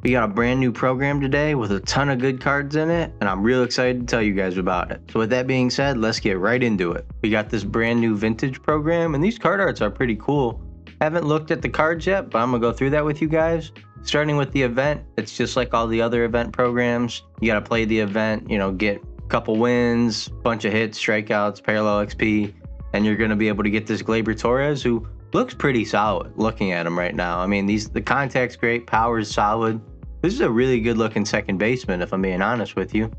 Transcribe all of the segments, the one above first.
We got a brand new program today with a ton of good cards in it, and I'm real excited to tell you guys about it. So with that being said, let's get right into it. We got this brand new vintage program, and these card arts are pretty cool. Haven't looked at the cards yet, but I'm gonna go through that with you guys. Starting with the event, it's just like all the other event programs. You gotta play the event, get a couple wins, bunch of hits, strikeouts, parallel XP, and you're gonna be able to get this Gleyber Torres, who looks pretty solid looking at him right now. I mean, the contact's great, power's solid. This is a really good looking second baseman, if I'm being honest with you.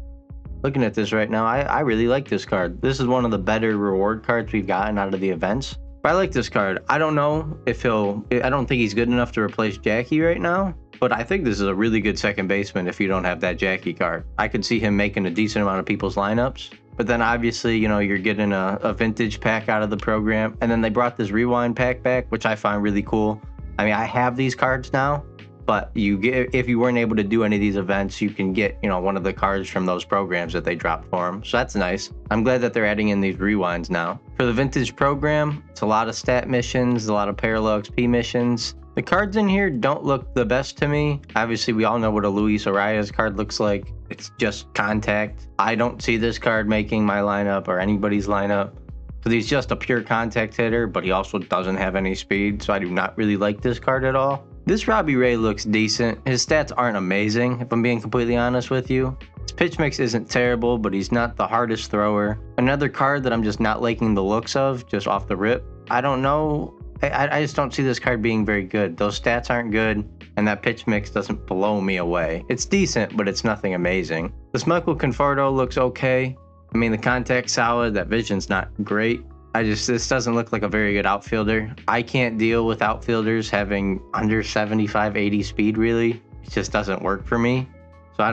Looking at this right now, I really like this card. This is one of the better reward cards we've gotten out of the events. But I like this card. I don't know if I don't think he's good enough to replace Jackie right now, but I think this is a really good second baseman if you don't have that Jackie card. I could see him making a decent amount of people's lineups. But then obviously, you're getting a vintage pack out of the program. And then they brought this rewind pack back, which I find really cool. I mean, I have these cards now, but if you weren't able to do any of these events, you can get, one of the cards from those programs that they dropped for them. So that's nice. I'm glad that they're adding in these rewinds now. For the vintage program, it's a lot of stat missions, a lot of parallel XP missions. The cards in here don't look the best to me. Obviously, we all know what a Luis Arias card looks like. It's just contact. I don't see this card making my lineup or anybody's lineup. So he's just a pure contact hitter, but he also doesn't have any speed. So I do not really like this card at all. This Robbie Ray looks decent. His stats aren't amazing, if I'm being completely honest with you. His pitch mix isn't terrible, but he's not the hardest thrower. Another card that I'm just not liking the looks of, just off the rip. I don't know. I just don't see this card being very good. Those stats aren't good, and that pitch mix doesn't blow me away. It's decent, but it's nothing amazing. This Michael Conforto looks okay. I mean, the contact's solid. That vision's not great. This doesn't look like a very good outfielder. I can't deal with outfielders having under 75, 80 speed, really. It just doesn't work for me. So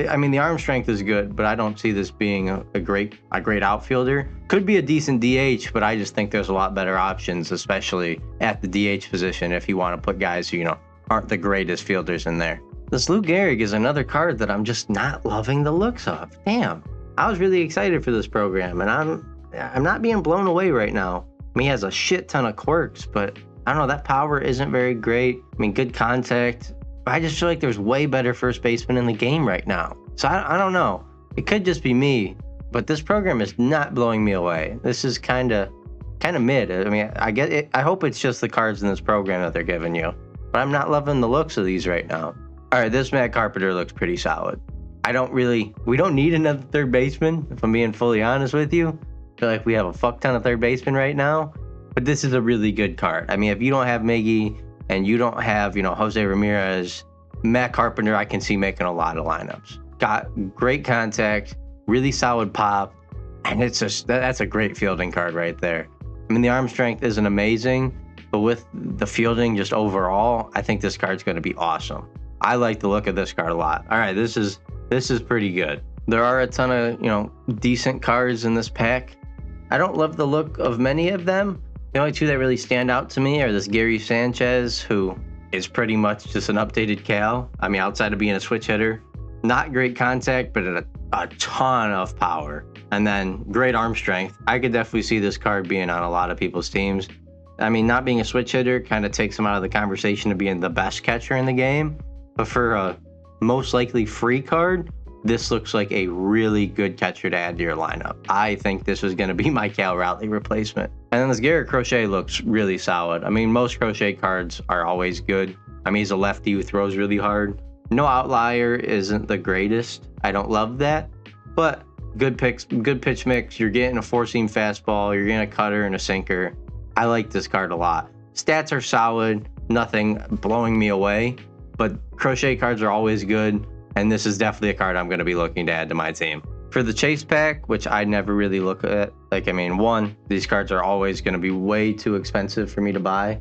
I mean, the arm strength is good, but I don't see this being a great outfielder. Could be a decent DH, but I just think there's a lot better options, especially at the DH position if you want to put guys who, aren't the greatest fielders in there. This Lou Gehrig is another card that I'm just not loving the looks of. Damn. I was really excited for this program, and I'm not being blown away right now. I mean, he has a shit ton of quirks, but I don't know, that power isn't very great. I mean, good contact. I just feel like there's way better first basemen in the game right now. So I don't know. It could just be me, but this program is not blowing me away. This is kind of mid. I mean, I get it. I hope it's just the cards in this program that they're giving you, but I'm not loving the looks of these right now. All right, this Matt Carpenter looks pretty solid. We don't need another third baseman, if I'm being fully honest with you. I feel like we have a fuck ton of third basemen right now, but this is a really good card. I mean, if you don't have Miggy and you don't have, Jose Ramirez, Matt Carpenter, I can see making a lot of lineups. Got great contact, really solid pop, and that's a great fielding card right there. I mean, the arm strength isn't amazing, but with the fielding just overall, I think this card's going to be awesome. I like the look of this card a lot. All right, this is pretty good. There are a ton of, decent cards in this pack. I don't love the look of many of them. The only two that really stand out to me are this Gary Sanchez, who is pretty much just an updated Cal. I mean, outside of being a switch hitter, not great contact, but a ton of power. And then great arm strength. I could definitely see this card being on a lot of people's teams. I mean, not being a switch hitter kind of takes him out of the conversation of being the best catcher in the game. But for a most likely free card, this looks like a really good catcher to add to your lineup. I think this is going to be my Cal Raleigh replacement. And then this Garrett Crochet looks really solid. I mean, most Crochet cards are always good. I mean, he's a lefty who throws really hard. No Outlier isn't the greatest. I don't love that. But good pitch mix. You're getting a four-seam fastball. You're getting a cutter and a sinker. I like this card a lot. Stats are solid. Nothing blowing me away. But Crochet cards are always good. And this is definitely a card I'm going to be looking to add to my team. For the chase pack, which I never really look at, these cards are always going to be way too expensive for me to buy.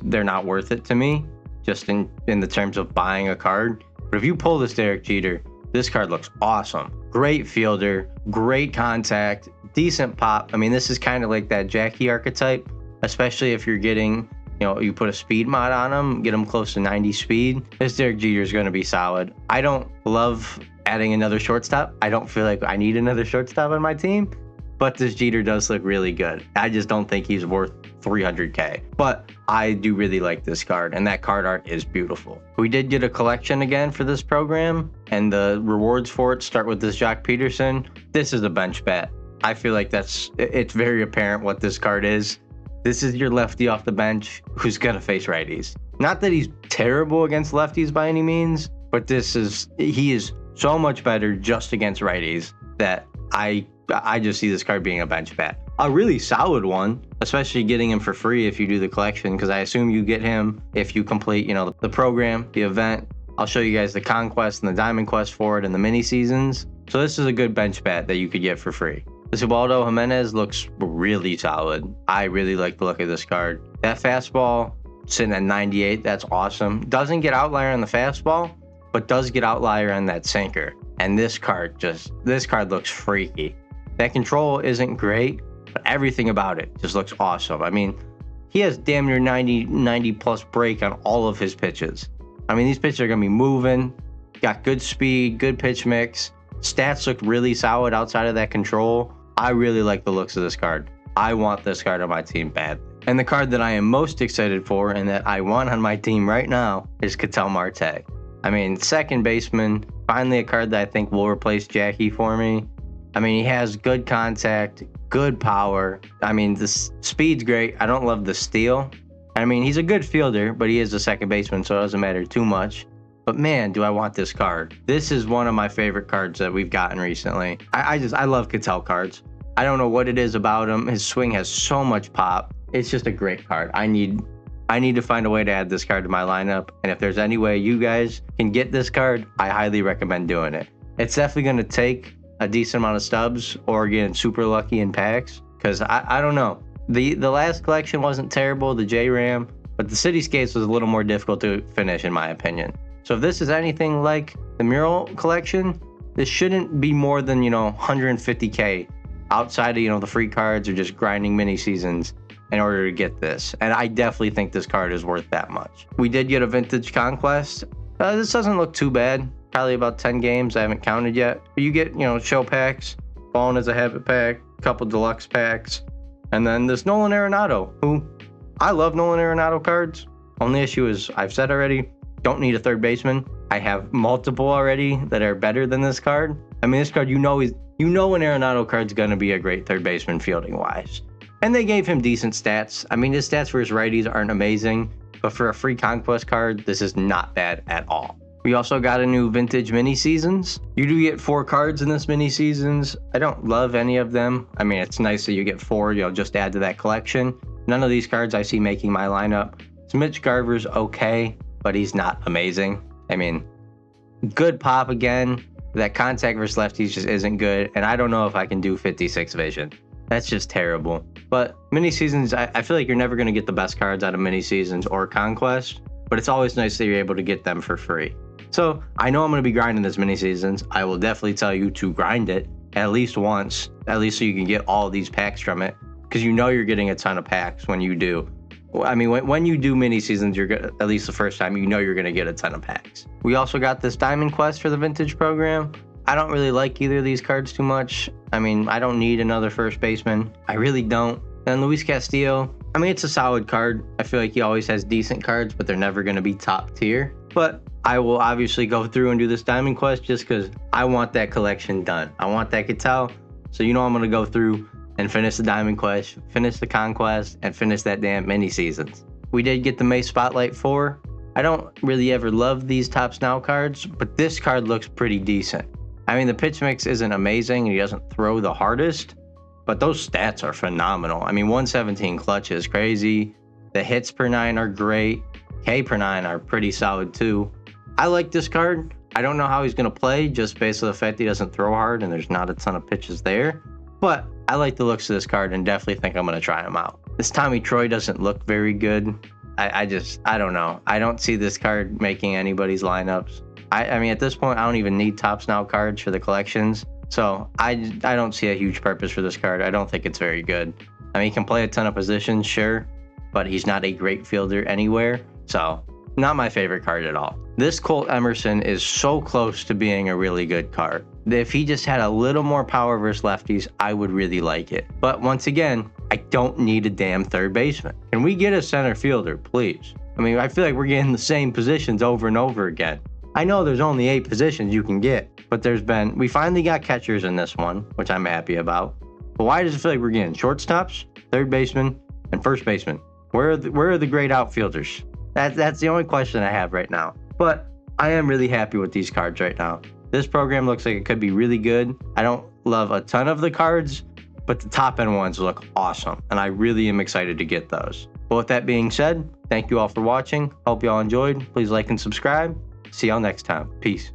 They're not worth it to me, just in the terms of buying a card. But if you pull this Derek Jeter, this card looks awesome. Great fielder, great contact, decent pop. I mean, this is kind of like that Jackie archetype, especially if you're getting, you put a speed mod on him, get him close to 90 speed. This Derek Jeter is going to be solid. I don't love adding another shortstop. I don't feel like I need another shortstop on my team, but this Jeter does look really good. I just don't think he's worth 300K. But I do really like this card, and that card art is beautiful. We did get a collection again for this program, and the rewards for it start with this Jock Peterson. This is a bench bat. I feel like it's very apparent what this card is. This is your lefty off the bench who's gonna face righties. Not that he's terrible against lefties by any means, but he is so much better just against righties that I just see this card being a bench bat. A really solid one, especially getting him for free if you do the collection, because I assume you get him if you complete, the program, the event. I'll show you guys the Conquest and the Diamond Quest for it and the mini seasons. So this is a good bench bat that you could get for free. This Ubaldo Jimenez looks really solid. I really like the look of this card. That fastball sitting at 98, that's awesome. Doesn't get outlier on the fastball, but does get outlier on that sinker. And this card looks freaky. That control isn't great, but everything about it just looks awesome. I mean, he has damn near 90 plus break on all of his pitches. I mean, these pitches are gonna be moving, got good speed, good pitch mix. Stats look really solid outside of that control. I really like the looks of this card. I want this card on my team badly. And the card that I am most excited for and that I want on my team right now is Ketel Marte. I mean, second baseman, finally a card that I think will replace Jackie for me. I mean, he has good contact, good power. I mean, the speed's great. I don't love the steal. I mean, he's a good fielder, but he is a second baseman, so it doesn't matter too much. But man, do I want this card. This is one of my favorite cards that we've gotten recently. I love Ketel cards. I don't know what it is about him. His swing has so much pop. It's just a great card. I need to find a way to add this card to my lineup. And if there's any way you guys can get this card, I highly recommend doing it. It's definitely going to take a decent amount of stubs or getting super lucky in packs. Because I don't know. The last collection wasn't terrible, the J-Ram. But the Cityscapes was a little more difficult to finish in my opinion. So if this is anything like the Mural collection, this shouldn't be more than, 150K outside of, the free cards or just grinding mini seasons in order to get this. And I definitely think this card is worth that much. We did get a Vintage Conquest. This doesn't look too bad. Probably about 10 games. I haven't counted yet. But you get, show packs, Fallen as a habit pack, a couple deluxe packs, and then this Nolan Arenado, who I love Nolan Arenado cards. Only issue is, I've said already, don't need a third baseman. I have multiple already that are better than this card. I mean, this card, an Arenado card's gonna be a great third baseman fielding wise. And they gave him decent stats. I mean, his stats for his righties aren't amazing, but for a free Conquest card, this is not bad at all. We also got a new Vintage Mini Seasons. You do get 4 cards in this Mini Seasons. I don't love any of them. I mean, it's nice that you get 4, just add to that collection. None of these cards I see making my lineup. So Mitch Garver's okay, but he's not amazing. I mean, good pop again. That contact versus lefties just isn't good, and I don't know if I can do 56 vision. That's just terrible. But mini seasons, I feel like you're never going to get the best cards out of mini seasons or Conquest, but it's always nice that you're able to get them for free. So I know I'm going to be grinding this mini seasons. I will definitely tell you to grind it at least once, at least so you can get all these packs from it, because you're getting a ton of packs when you do. I mean, when you do mini seasons, at least the first time, you're going to get a ton of packs. We also got this Diamond Quest for the Vintage program. I don't really like either of these cards too much. I mean, I don't need another first baseman. I really don't. And Luis Castillo, I mean, it's a solid card. I feel like he always has decent cards, but they're never going to be top tier. But I will obviously go through and do this Diamond Quest just because I want that collection done. I want that Ketel. So I'm going to go through and finish the Diamond Quest, finish the Conquest, and finish that damn mini seasons. We did get the May Spotlight 4. I don't really ever love these Tops Now cards, but this card looks pretty decent. I mean, the pitch mix isn't amazing, and he doesn't throw the hardest, but those stats are phenomenal. I mean, 117 clutch is crazy. The hits per 9 are great. K per 9 are pretty solid too. I like this card. I don't know how he's going to play just based on the fact that he doesn't throw hard and there's not a ton of pitches there, but I like the looks of this card and definitely think I'm going to try him out. This Tommy Troy doesn't look very good. I don't know. I don't see this card making anybody's lineups. I mean, at this point, I don't even need Tops Now cards for the collections. So I don't see a huge purpose for this card. I don't think it's very good. I mean, he can play a ton of positions, sure, but he's not a great fielder anywhere. So Not my favorite card at all. This Colt Emerson is so close to being a really good card. If he just had a little more power versus lefties, I would really like it. But once again, I don't need a damn third baseman. Can we get a center fielder, please? I mean, I feel like we're getting the same positions over and over again. I know there's only 8 positions you can get, but we finally got catchers in this one, which I'm happy about. But why does it feel like we're getting shortstops, third baseman, and first baseman? Where are the great outfielders? That's the only question I have right now. But I am really happy with these cards right now. This program looks like it could be really good. I don't love a ton of the cards, but the top end ones look awesome, and I really am excited to get those. But with that being said, thank you all for watching. Hope you all enjoyed. Please like and subscribe. See y'all next time. Peace.